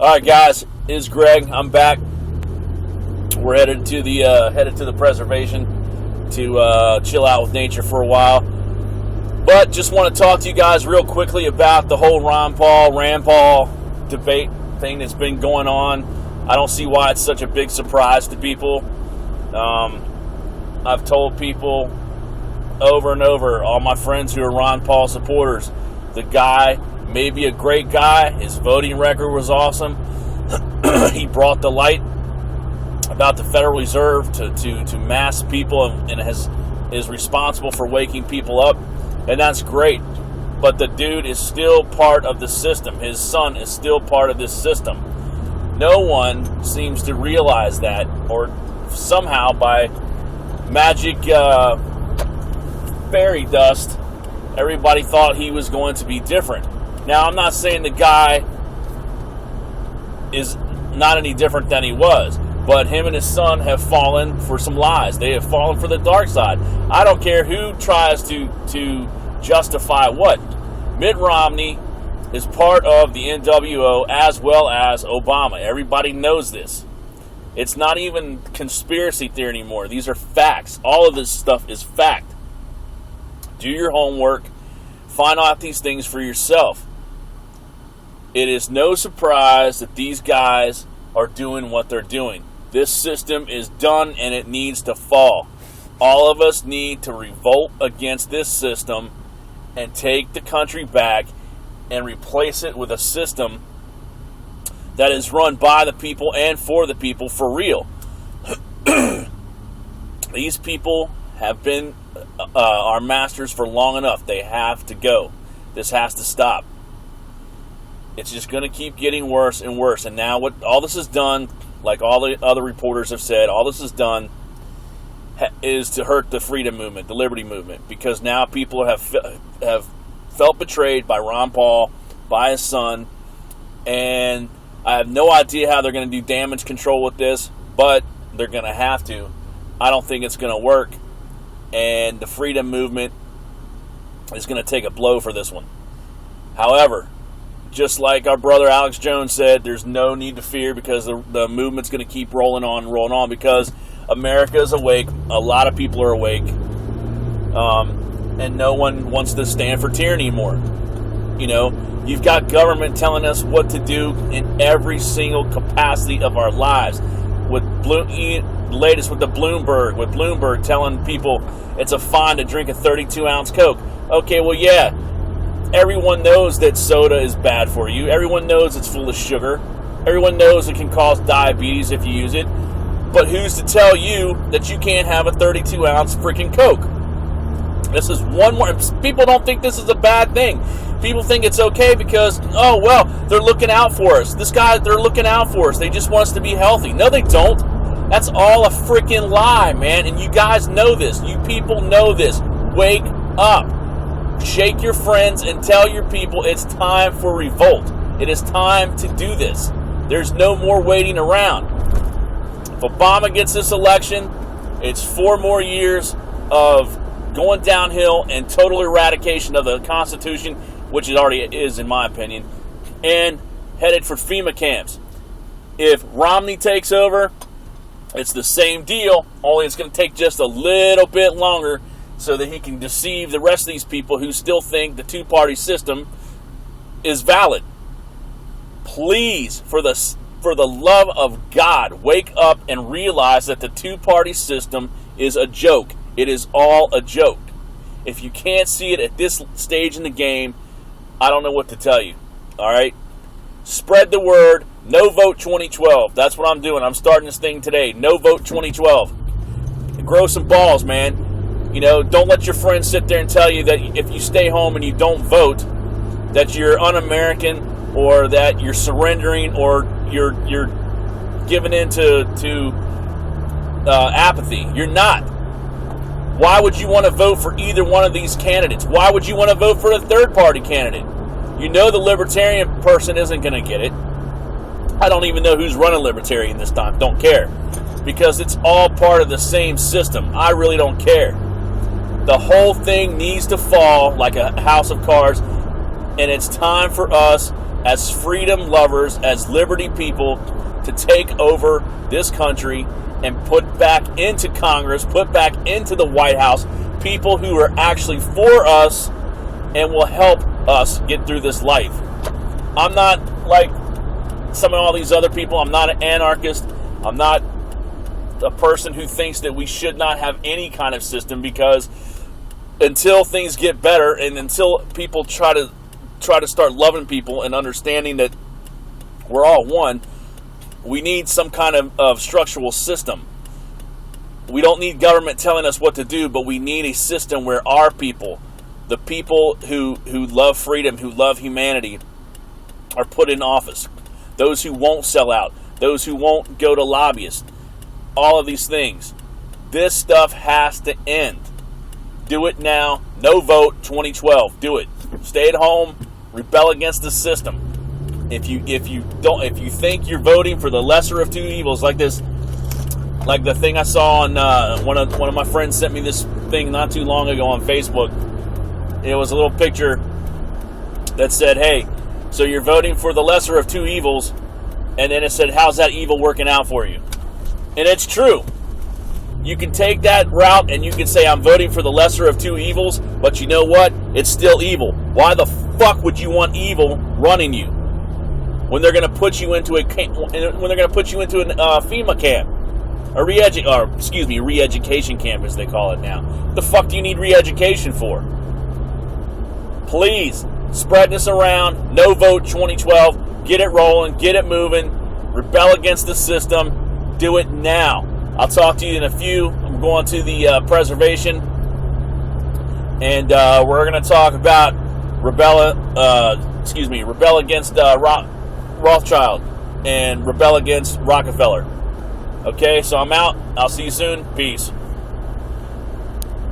All right, guys, it is Greg. I'm back. We're headed to the preservation to chill out with nature for a while. But just want to talk to you guys real quickly about the whole Rand Paul debate thing that's been going on. I don't see why it's such a big surprise to people. I've told people over and over, all my friends who are Ron Paul supporters, the guy may be a great guy. His voting record was awesome. He brought the light about the Federal Reserve to mass people and is responsible for waking people up, and that's great. But the dude is still part of the system. His son is still part of this system. No one seems to realize that, or somehow by magic fairy dust, everybody thought he was going to be different. Now, I'm not saying the guy is not any different than he was, but him and his son have fallen for some lies. They have fallen for the dark side. I don't care who tries to justify what. Mitt Romney is part of the NWO as well as Obama. Everybody knows this. It's not even conspiracy theory anymore. These are facts. All of this stuff is fact. Do your homework. Find out these things for yourself. It is no surprise that these guys are doing what they're doing. This system is done and it needs to fall. All of us need to revolt against this system and take the country back and replace it with a system that is run by the people and for the people for real. These people have been our masters for long enough. They have to go. This has to stop. It's just going to keep getting worse and worse. And now what all this has done, like all the other reporters have said, all this has done is to hurt the freedom movement, the liberty movement, because now people have felt betrayed by Ron Paul, by his son, and I have no idea how they're going to do damage control with this, but they're going to have to. I don't think it's going to work, and the freedom movement is going to take a blow for this one. However, just like our brother Alex Jones said, there's no need to fear because the movement's going to keep rolling on because America is awake. A lot of people are awake. And no one wants to stand for tyranny anymore. You know, you've got government telling us what to do in every single capacity of our lives. With latest with Bloomberg telling people it's a fine to drink a 32-ounce Coke. Okay, well, yeah. Everyone knows that soda is bad for you. Everyone knows it's full of sugar. Everyone knows it can cause diabetes if you use it. But who's to tell you that you can't have a 32-ounce freaking Coke? This is one more. People don't think this is a bad thing. People think it's okay because, oh, well, they're looking out for us. They're looking out for us. They just want us to be healthy. No, they don't. That's all a freaking lie, man. And you guys know this. You people know this. Wake up. Shake your friends and tell your people it's time for revolt. It is time to do this. There's no more waiting around. If Obama gets this election, it's 4 more years of going downhill and total eradication of the Constitution, which it already is in my opinion, and headed for FEMA camps. If Romney takes over, it's the same deal, only it's going to take just a little bit longer so that he can deceive the rest of these people who still think the two-party system is valid. Please, for the love of God, wake up and realize that the two-party system is a joke. It is all a joke. If you can't see it at this stage in the game, I don't know what to tell you. All right? Spread the word. No vote 2012. That's what I'm doing. I'm starting this thing today. No vote 2012. Grow some balls, man. You know, don't let your friends sit there and tell you that if you stay home and you don't vote, that you're un-American or that you're surrendering or you're giving in to apathy. You're not. Why would you want to vote for either one of these candidates? Why would you want to vote for a third-party candidate? You know the Libertarian person isn't going to get it. I don't even know who's running Libertarian this time. Don't care. Because it's all part of the same system. I really don't care. The whole thing needs to fall like a house of cards, and it's time for us as freedom lovers, as liberty people, to take over this country and put back into Congress, put back into the White House, people who are actually for us and will help us get through this life. I'm not like some of all these other people. I'm not an anarchist. I'm not a person who thinks that we should not have any kind of system, because until things get better and until people try to start loving people and understanding that we're all one, we need some kind of structural system. We don't need government telling us what to do, but we need a system where our people, the people who love freedom, who love humanity, are put in office. Those who won't sell out, those who won't go to lobbyists, all of these things. This stuff has to end. Do it now. No vote 2012. Do it. Stay at home. Rebel against the system. If you think you're voting for the lesser of two evils, like this, like the thing I saw on one of my friends sent me this thing not too long ago on Facebook. It was a little picture that said, "Hey, so you're voting for the lesser of two evils," and then it said, "How's that evil working out for you?" And it's true. You can take that route and you can say, "I'm voting for the lesser of two evils," but you know what? It's still evil. Why the fuck would you want evil running you when they're going to put you into an FEMA camp, a re-education camp as they call it now? What the fuck do you need re-education for? Please spread this around. No vote 2012. Get it rolling. Get it moving. Rebel against the system. Do it now. I'll talk to you in a few. I'm going to the preservation, and we're going to talk about rebel against Rothschild and rebel against Rockefeller. Okay, so I'm out. I'll see you soon. Peace.